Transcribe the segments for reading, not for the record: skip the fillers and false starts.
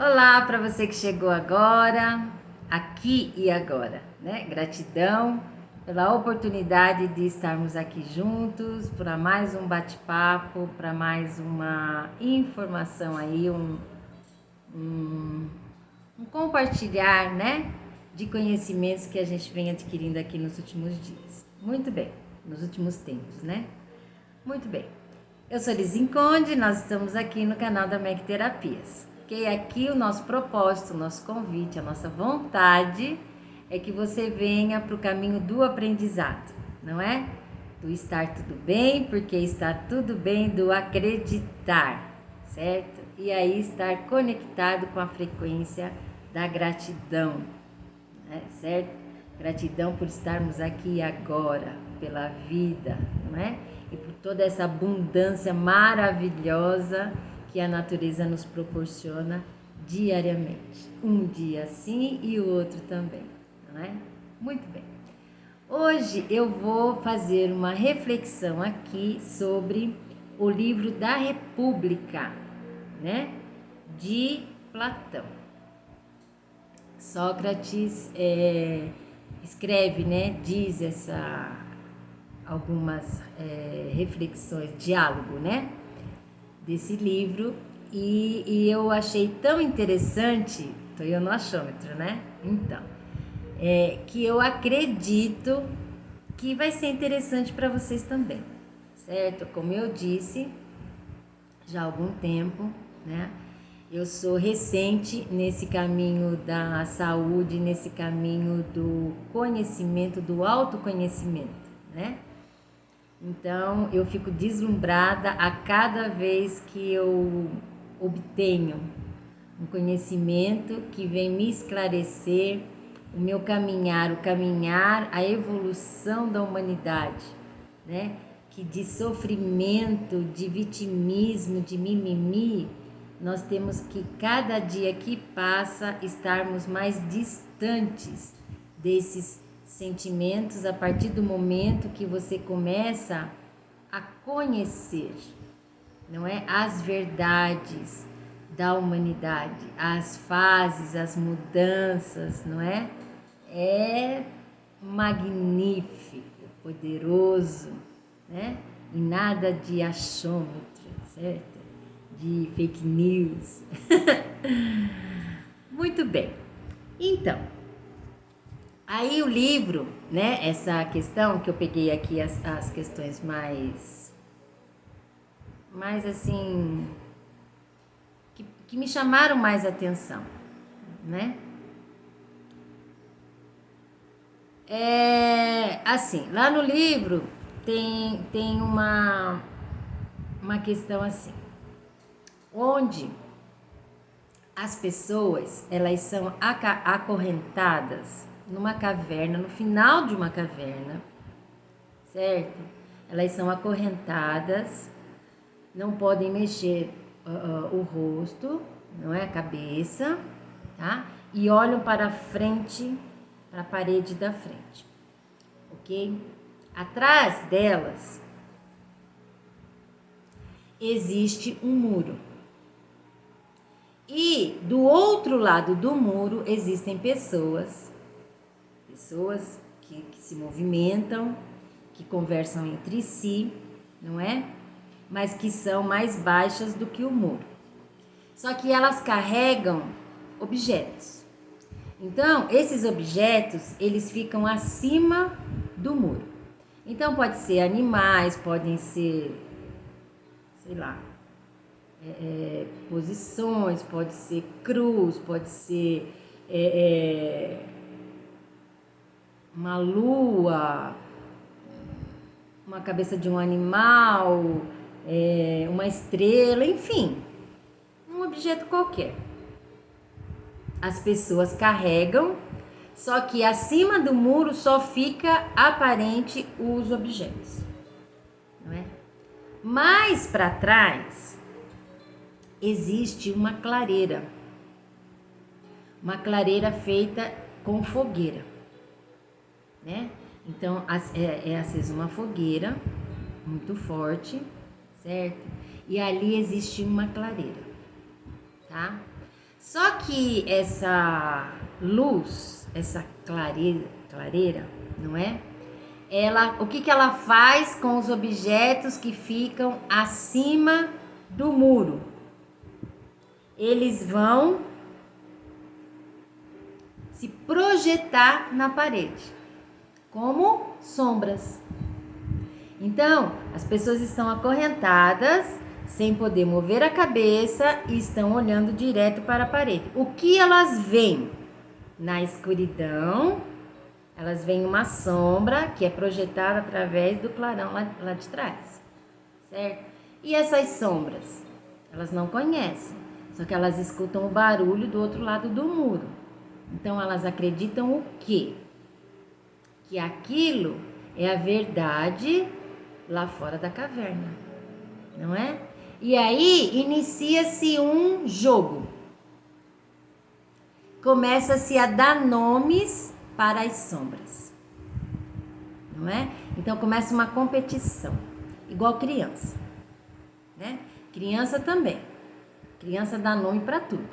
Olá para você que chegou agora, aqui e agora, né? Gratidão pela oportunidade de estarmos aqui juntos para mais um bate-papo, para mais uma informação aí, um compartilhar, né? De conhecimentos que a gente vem adquirindo aqui nos últimos dias. Muito bem, nos últimos tempos, né? Muito bem. Eu sou Lizinho Conde, nós estamos aqui no canal da MEC Terapias. Ok? Aqui o nosso propósito, o nosso convite, a nossa vontade é que você venha para o caminho do aprendizado, não é? Do estar tudo bem, porque está tudo bem, do acreditar, certo? E aí estar conectado com a frequência da gratidão, né? Certo? Gratidão por estarmos aqui agora, pela vida, não é? E por toda essa abundância maravilhosa que a natureza nos proporciona diariamente. Um dia sim e o outro também, não é? Muito bem. Hoje eu vou fazer uma reflexão aqui sobre o livro da República, né? De Platão. Sócrates escreve, né? Diz algumas reflexões, diálogo, né? Desse livro e eu achei tão interessante, tô eu no achômetro, né? Então, que eu acredito que vai ser interessante para vocês também, certo? Como eu disse, já há algum tempo, né? Eu sou recente nesse caminho da saúde, nesse caminho do conhecimento, do autoconhecimento, né? Então, eu fico deslumbrada a cada vez que eu obtenho um conhecimento que vem me esclarecer o meu caminhar, a evolução da humanidade, né? Que de sofrimento, de vitimismo, de mimimi, nós temos que cada dia que passa estarmos mais distantes desses sentimentos a partir do momento que você começa a conhecer, não é, as verdades da humanidade, as fases, as mudanças, não é? É magnífico, poderoso, né? E nada de achômetro, certo? De fake news. Muito bem. Então, aí o livro, né, essa questão que eu peguei aqui as questões mais assim, que me chamaram mais atenção, né? Assim, lá no livro tem uma questão assim, onde as pessoas, elas são acorrentadas numa caverna, no final de uma caverna, certo? Elas são acorrentadas, não podem mexer o rosto, não é? A cabeça, tá? E olham para a frente, para a parede da frente, ok? Atrás delas existe um muro. E do outro lado do muro existem pessoas que se movimentam, que conversam entre si, não é? Mas que são mais baixas do que o muro. Só que elas carregam objetos. Então, esses objetos, eles ficam acima do muro. Então, pode ser animais, podem ser, sei lá, posições, pode ser cruz, pode ser uma lua, uma cabeça de um animal, uma estrela, enfim, um objeto qualquer. As pessoas carregam, só que acima do muro só fica aparente os objetos, não é? Mais para trás existe uma clareira feita com fogueira, né? Então é acesa uma fogueira muito forte, certo? E ali existe uma clareira, tá? Só que essa luz, essa clareira, não é? O que que ela faz com os objetos que ficam acima do muro? Eles vão se projetar na parede, como sombras. Então, as pessoas estão acorrentadas, sem poder mover a cabeça e estão olhando direto para a parede. O que elas veem? Na escuridão, elas veem uma sombra que é projetada através do clarão lá de trás, certo? E essas sombras? Elas não conhecem, só que elas escutam o barulho do outro lado do muro. Então, elas acreditam o quê? Que aquilo é a verdade lá fora da caverna, não é? E aí, inicia-se um jogo. Começa-se a dar nomes para as sombras, não é? Então, começa uma competição, igual criança, né? Criança também. Criança dá nome para tudo,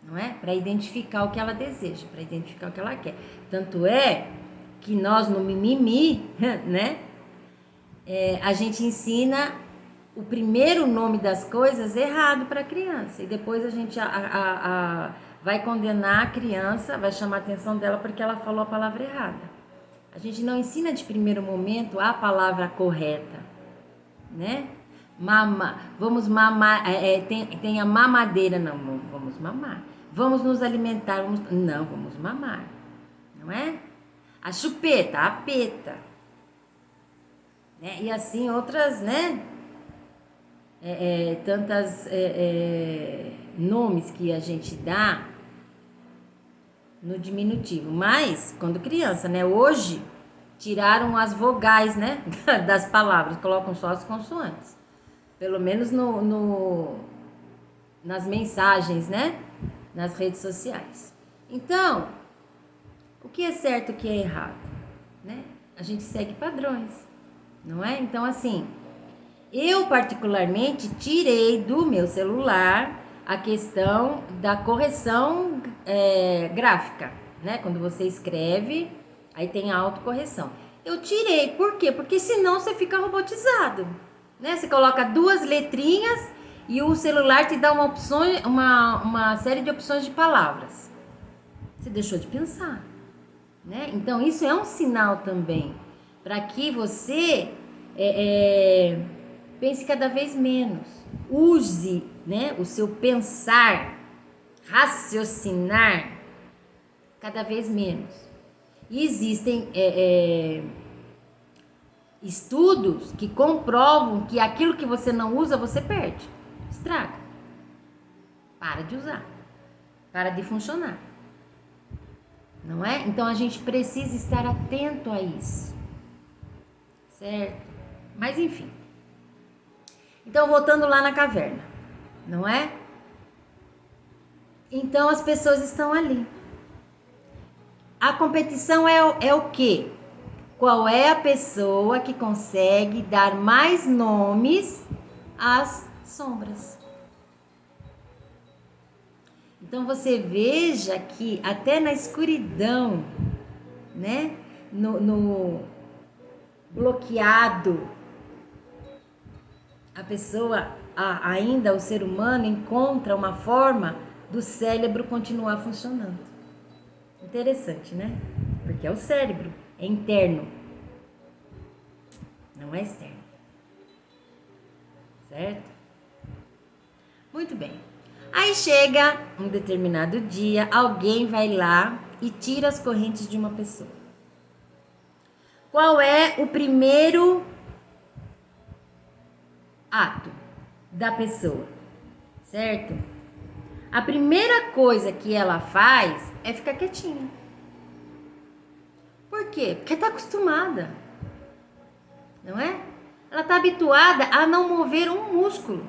não é? Para identificar o que ela deseja, para identificar o que ela quer. Tanto é que nós no Mimimi, né? A gente ensina o primeiro nome das coisas errado para a criança. E depois a gente vai condenar a criança, vai chamar a atenção dela porque ela falou a palavra errada. A gente não ensina de primeiro momento a palavra correta, né? Vamos mamar, tem a mamadeira, não, vamos mamar. Vamos nos alimentar, não, vamos mamar, não é? A chupeta, a peta, né? E assim outras, né? Tantas nomes que a gente dá no diminutivo, mas quando criança, né? Hoje tiraram as vogais, né? Das palavras, colocam só as consoantes. Pelo menos nas mensagens, né? Nas redes sociais. Então, o que é certo e o que é errado, né? A gente segue padrões, não é? Então, assim, eu particularmente tirei do meu celular a questão da correção gráfica, né? Quando você escreve, aí tem a autocorreção. Eu tirei, por quê? Porque senão você fica robotizado, né? Você coloca 2 letrinhas e o celular te dá uma série de opções de palavras. Você deixou de pensar, né? Então, isso é um sinal também para que você pense cada vez menos. Use, né, o seu pensar, raciocinar cada vez menos. E existem estudos que comprovam que aquilo que você não usa, você perde, estraga. Para de usar, para de funcionar, não é? Então a gente precisa estar atento a isso, certo? Mas enfim. Então, voltando lá na caverna, não é? Então as pessoas estão ali. A competição é o quê? Qual é a pessoa que consegue dar mais nomes às sombras? Então você veja que até na escuridão, né? No bloqueado, a pessoa, ainda o ser humano, encontra uma forma do cérebro continuar funcionando. Interessante, né? Porque é o cérebro, é interno, não é externo. Certo? Muito bem. Aí chega um determinado dia, alguém vai lá e tira as correntes de uma pessoa. Qual é o primeiro ato da pessoa, certo? A primeira coisa que ela faz é ficar quietinha. Por quê? Porque tá acostumada, não é? Ela tá habituada a não mover um músculo.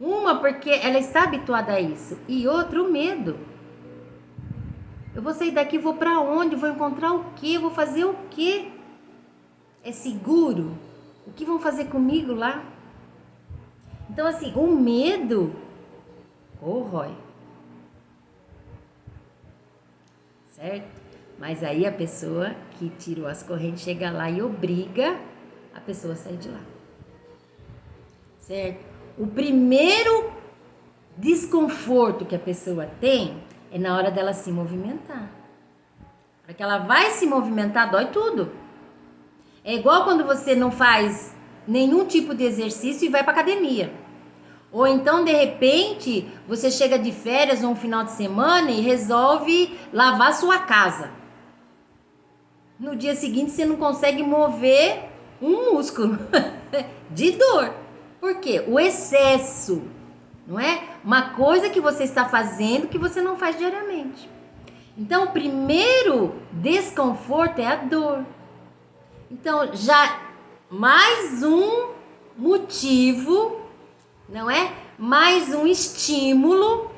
Uma, porque ela está habituada a isso, e outra, o medo. Eu vou sair daqui, vou para onde? Vou encontrar o quê? Vou fazer o quê? É seguro? O que vão fazer comigo lá? Então, assim, o medo corrói. Certo? Mas aí a pessoa que tirou as correntes chega lá e obriga a pessoa a sair de lá. Certo? O primeiro desconforto que a pessoa tem é na hora dela se movimentar. Para que ela vai se movimentar, dói tudo. É igual quando você não faz nenhum tipo de exercício e vai para academia. Ou então, de repente, você chega de férias ou um final de semana e resolve lavar sua casa. No dia seguinte, você não consegue mover um músculo de dor. Por quê? O excesso, não é? Uma coisa que você está fazendo que você não faz diariamente. Então, o primeiro desconforto é a dor. Então, já mais um motivo, não é? Mais um estímulo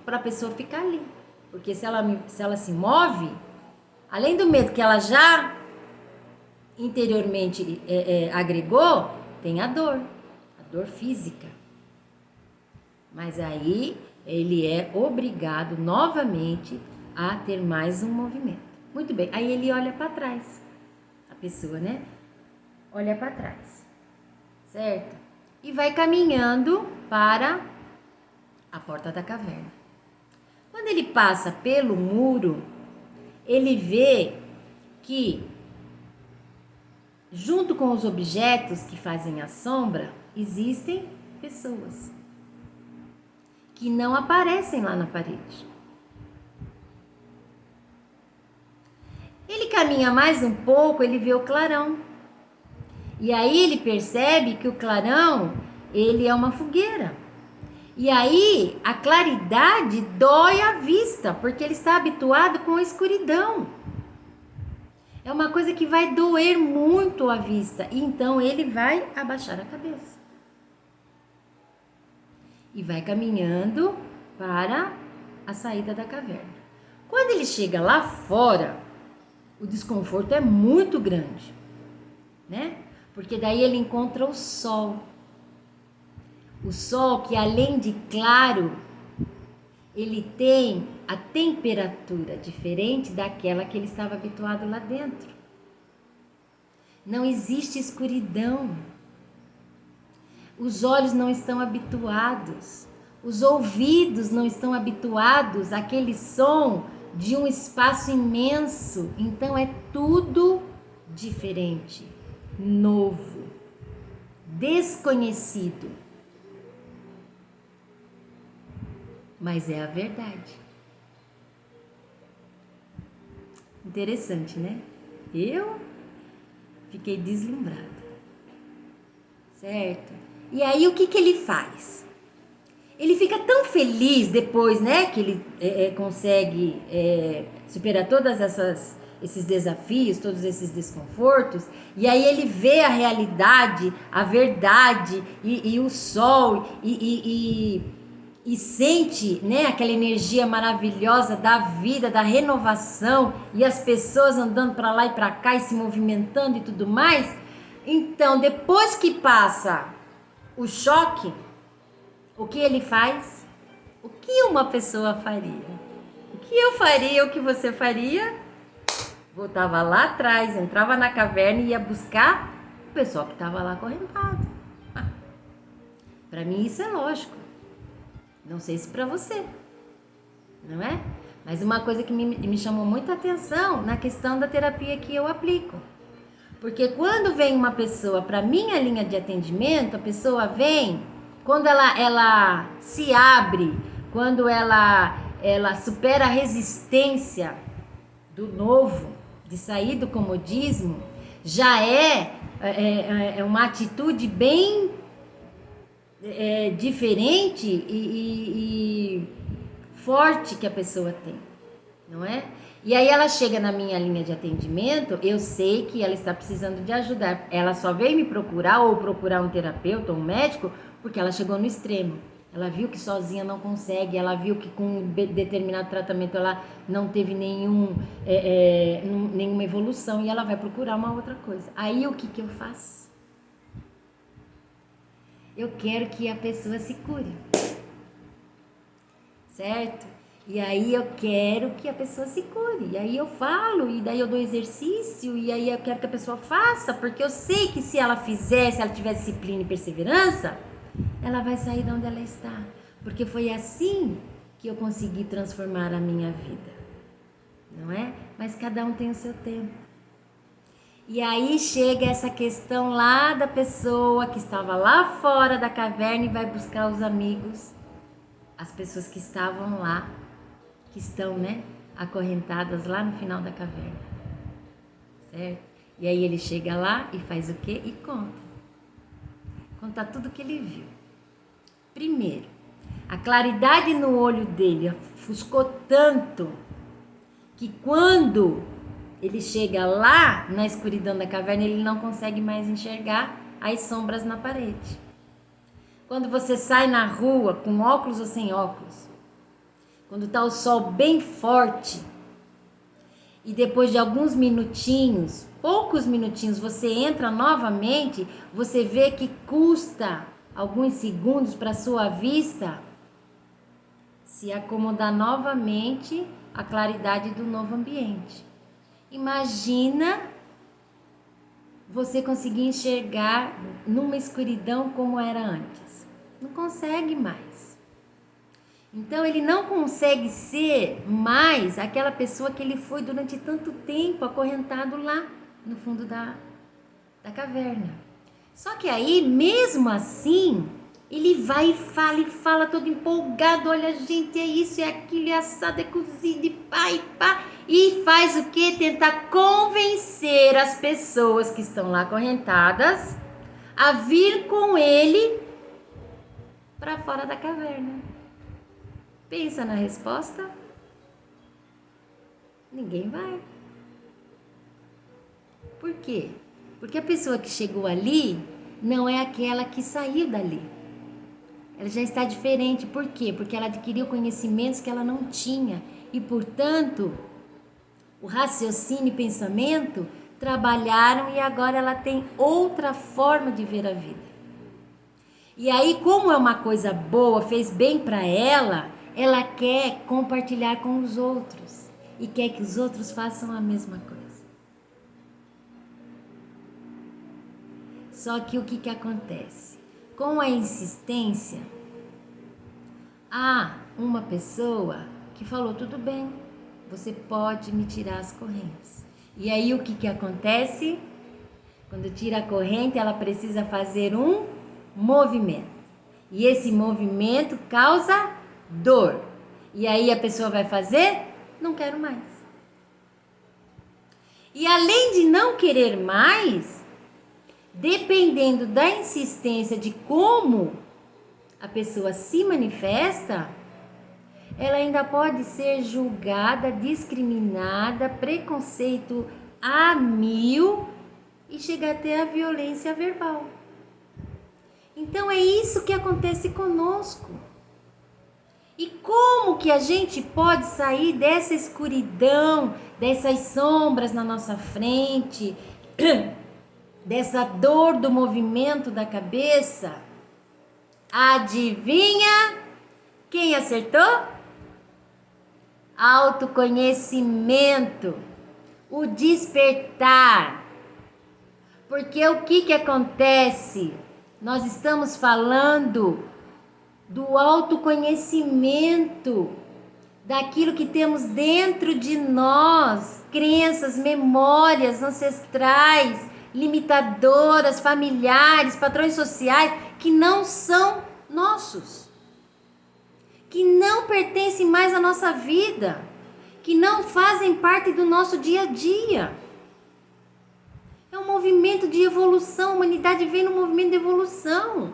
para a pessoa ficar ali. Porque se ela se move, além do medo que ela já interiormente agregou, tem a dor física. Mas aí ele é obrigado novamente a ter mais um movimento. Muito bem, aí ele olha para trás. A pessoa, né? Olha para trás, certo? E vai caminhando para a porta da caverna. Quando ele passa pelo muro, ele vê que, junto com os objetos que fazem a sombra, existem pessoas que não aparecem lá na parede. Ele caminha mais um pouco, ele vê o clarão. E aí ele percebe que o clarão, ele é uma fogueira. E aí a claridade dói a vista, porque ele está habituado com a escuridão. É uma coisa que vai doer muito a vista. E então ele vai abaixar a cabeça. E vai caminhando para a saída da caverna. Quando ele chega lá fora, o desconforto é muito grande, né? Porque daí ele encontra o sol. O sol que, além de claro, ele tem a temperatura diferente daquela que ele estava habituado lá dentro. Não existe escuridão. Os olhos não estão habituados. Os ouvidos não estão habituados àquele som de um espaço imenso. Então é tudo diferente, novo, desconhecido. Mas é a verdade. Interessante, né? Eu fiquei deslumbrada. Certo? E aí o que ele faz? Ele fica tão feliz depois, né, que ele consegue superar todas esses desafios, todos esses desconfortos, e aí ele vê a realidade, a verdade e o sol e sente, né, aquela energia maravilhosa da vida, da renovação e as pessoas andando para lá e para cá e se movimentando e tudo mais. Então, depois que passa o choque, o que ele faz? O que uma pessoa faria? O que eu faria, o que você faria? Voltava lá atrás, entrava na caverna e ia buscar o pessoal que estava lá acorrentado. Para mim isso é lógico. Não sei se para você, não é? Mas uma coisa que me chamou muita atenção na questão da terapia que eu aplico. Porque quando vem uma pessoa para minha linha de atendimento, a pessoa vem, quando ela se abre, quando ela supera a resistência do novo, de sair do comodismo, já é uma atitude bem diferente e forte que a pessoa tem, não é? E aí ela chega na minha linha de atendimento, eu sei que ela está precisando de ajuda. Ela só veio me procurar ou procurar um terapeuta ou um médico porque ela chegou no extremo. Ela viu que sozinha não consegue, ela viu que com um determinado tratamento ela não teve nenhuma evolução e ela vai procurar uma outra coisa. Aí o que eu faço? eu quero que a pessoa se cure. Certo? E aí eu quero que a pessoa se cure. E aí eu falo, e daí eu dou exercício, e aí eu quero que a pessoa faça, porque eu sei que se ela fizer, se ela tiver disciplina e perseverança, ela vai sair de onde ela está. Porque foi assim que eu consegui transformar a minha vida. Não é? Mas cada um tem o seu tempo. E aí chega essa questão lá da pessoa que estava lá fora da caverna e vai buscar os amigos, as pessoas que estavam lá, que estão, né, acorrentadas lá no final da caverna, certo? E aí ele chega lá e faz o quê? E conta tudo que ele viu. Primeiro, a claridade no olho dele ofuscou tanto que quando ele chega lá na escuridão da caverna, ele não consegue mais enxergar as sombras na parede. Quando você sai na rua com óculos ou sem óculos, quando está o sol bem forte e depois de alguns minutinhos, poucos minutinhos, você entra novamente, você vê que custa alguns segundos para sua vista se acomodar novamente à claridade do novo ambiente. Imagina você conseguir enxergar numa escuridão como era antes. Não consegue mais. Então ele não consegue ser mais aquela pessoa que ele foi durante tanto tempo acorrentado lá no fundo da caverna. Só que aí, mesmo assim, ele vai e fala todo empolgado, olha gente, é isso, é aquilo, é assado, é cozido, e pá, e pá. E faz o quê? Tentar convencer as pessoas que estão lá acorrentadas a vir com ele para fora da caverna. Pensa na resposta? Ninguém vai. Por quê? Porque a pessoa que chegou ali não é aquela que saiu dali. Ela já está diferente. Por quê? Porque ela adquiriu conhecimentos que ela não tinha. E, portanto, o raciocínio e pensamento trabalharam e agora ela tem outra forma de ver a vida. E aí, como é uma coisa boa, fez bem para ela quer compartilhar com os outros e quer que os outros façam a mesma coisa. Só que o que acontece? Com a insistência, há uma pessoa que falou, tudo bem, você pode me tirar as correntes. E aí o que acontece? Quando tira a corrente, ela precisa fazer um movimento. E esse movimento causa dor. E aí a pessoa vai fazer? Não quero mais. E além de não querer mais, dependendo da insistência de como a pessoa se manifesta, ela ainda pode ser julgada, discriminada, preconceito a 1000 e chegar até a violência verbal. Então é isso que acontece conosco. E como que a gente pode sair dessa escuridão, dessas sombras na nossa frente, dessa dor do movimento da cabeça? Adivinha quem acertou? Autoconhecimento, o despertar. Porque o que acontece? Nós estamos falando do autoconhecimento, daquilo que temos dentro de nós, crenças, memórias ancestrais, limitadoras, familiares, padrões sociais, que não são nossos, que não pertencem mais à nossa vida, que não fazem parte do nosso dia a dia. É um movimento de evolução, a humanidade vem num movimento de evolução.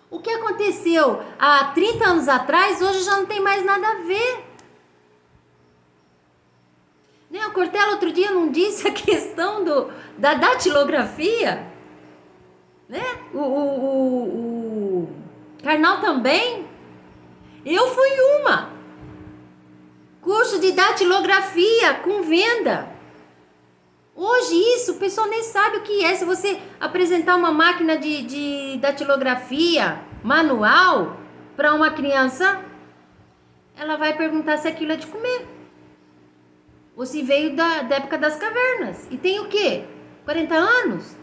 O que aconteceu há 30 anos atrás, hoje já não tem mais nada a ver. Né? O Cortella outro dia não disse a questão da datilografia? Né? O Karnal também. Eu fui uma. Curso de datilografia com venda. Hoje isso o pessoal nem sabe o que é. Se você apresentar uma máquina de datilografia manual para uma criança, ela vai perguntar se aquilo é de comer. Ou se veio da época das cavernas. E tem o quê? 40 anos?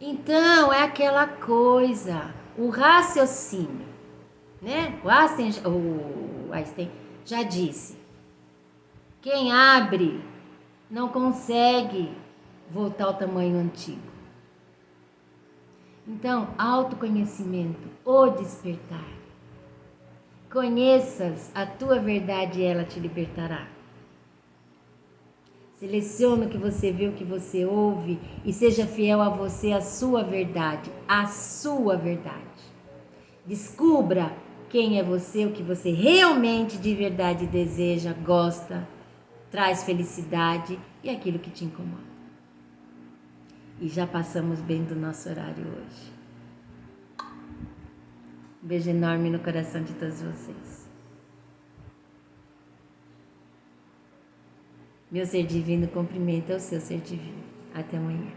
Então, é aquela coisa, o raciocínio, né? O Einstein já disse, quem abre não consegue voltar ao tamanho antigo. Então, autoconhecimento, o despertar. Conheças a tua verdade e ela te libertará. Selecione o que você vê, o que você ouve e seja fiel a você, a sua verdade, a sua verdade. Descubra quem é você, o que você realmente de verdade deseja, gosta, traz felicidade e aquilo que te incomoda. E já passamos bem do nosso horário hoje. Um beijo enorme no coração de todos vocês. Meu ser divino cumprimenta o seu ser divino. Até amanhã.